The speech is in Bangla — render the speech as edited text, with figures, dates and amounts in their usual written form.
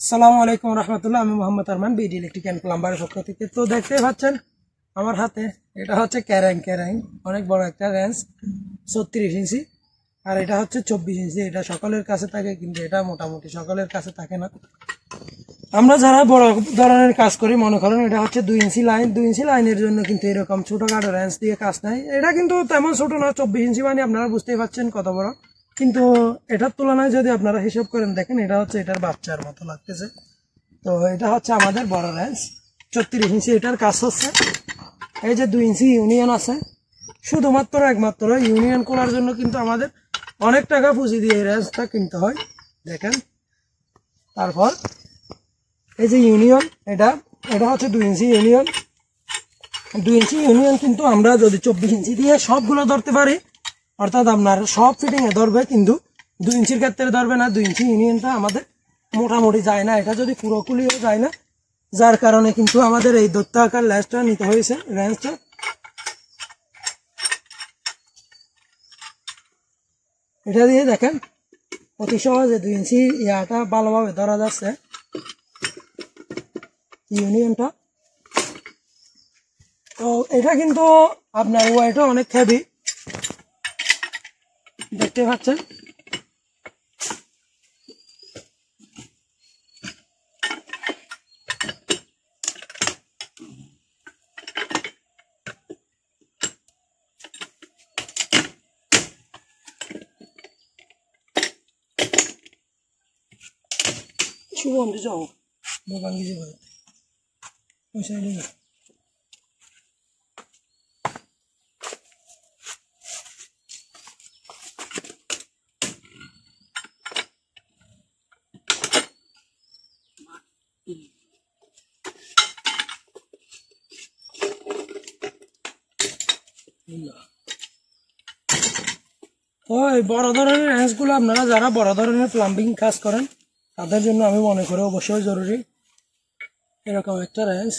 আসসালামু আলাইকুম রহমতুল্লাহ। আমি Mohammad Arman, BD electric and প্লাম্বারের পক্ষ থেকে। তো দেখতেই পাচ্ছেন আমার হাতে এটা হচ্ছে ক্যারাং অনেক বড় একটা রেঞ্জ, 36 ইঞ্চি। আর এটা হচ্ছে 24 ইঞ্চি। এটা সকলের কাছে থাকে, কিন্তু এটা মোটামুটি সকলের কাছে থাকে না। আমরা যারা বড় ধরনের কাজ করি, মনে করেন এটা হচ্ছে 2 ইঞ্চি লাইন। 2 ইঞ্চি লাইনের জন্য কিন্তু এরকম ছোটখাটো রেঞ্জ দিয়ে কাজ নাই। এটা কিন্তু তেমন ছোট না, 24 ইঞ্চি মানে আপনারা বুঝতেই পারছেন কত বড়। কিন্তু এটার তুলনায় যদি আপনারা হিসাব করেন দেখেন, এটা হচ্ছে এটার বাচ্চার মতো লাগতেছে। তো এটা হচ্ছে আমাদের বড় রেঞ্জ 36 ইঞ্চি। এটার কাজ হচ্ছে এই যে 2 ইঞ্চি ইউনিয়ন আছে, শুধুমাত্র একমাত্র ইউনিয়ন করার জন্য কিন্তু আমাদের অনেক টাকা পুঁজি দিয়ে এই রেঞ্জটা কিনতে হয়। দেখেন, তারপর এই যে ইউনিয়ন, এটা এটা হচ্ছে 2 ইঞ্চি ইউনিয়ন। 2 ইঞ্চি ইউনিয়ন কিন্তু আমরা যদি 24 ইঞ্চি দিয়ে সবগুলো ধরতে পারি, অর্থাৎ আপনার সব ফিটিংয়ে ধরবে, কিন্তু 2 ইঞ্চির ক্ষেত্রে ধরবে না। 2 ইঞ্চি ইউনিয়নটা আমাদের মোটামুটি যায় না, এটা যদি পুরো খুলিও যায় না, যার কারণে কিন্তু আমাদের এই দৈত্য আকার ল্যাসটা নিতে হয়েছে। রেঞ্জটা এটা দিয়ে দেখেন অতি সহজে 2 ইঞ্চি ইয়াটা ভালোভাবে ধরা যাচ্ছে, ইউনিয়নটা। তো এটা কিন্তু আপনার ওয়েটও অনেক হেভি, দেখতে পাচ্ছেন। শুভম যাও দোকান গিয়ে যাবে ওই সাইডে। ওই বড় ধরনের রেঞ্জগুলো আপনারা যারা বড় ধরনের প্লাম্বিং কাজ করেন তাদের জন্য আমি মনে করি অবশ্যই জরুরি এরকম একটা রেঞ্জ।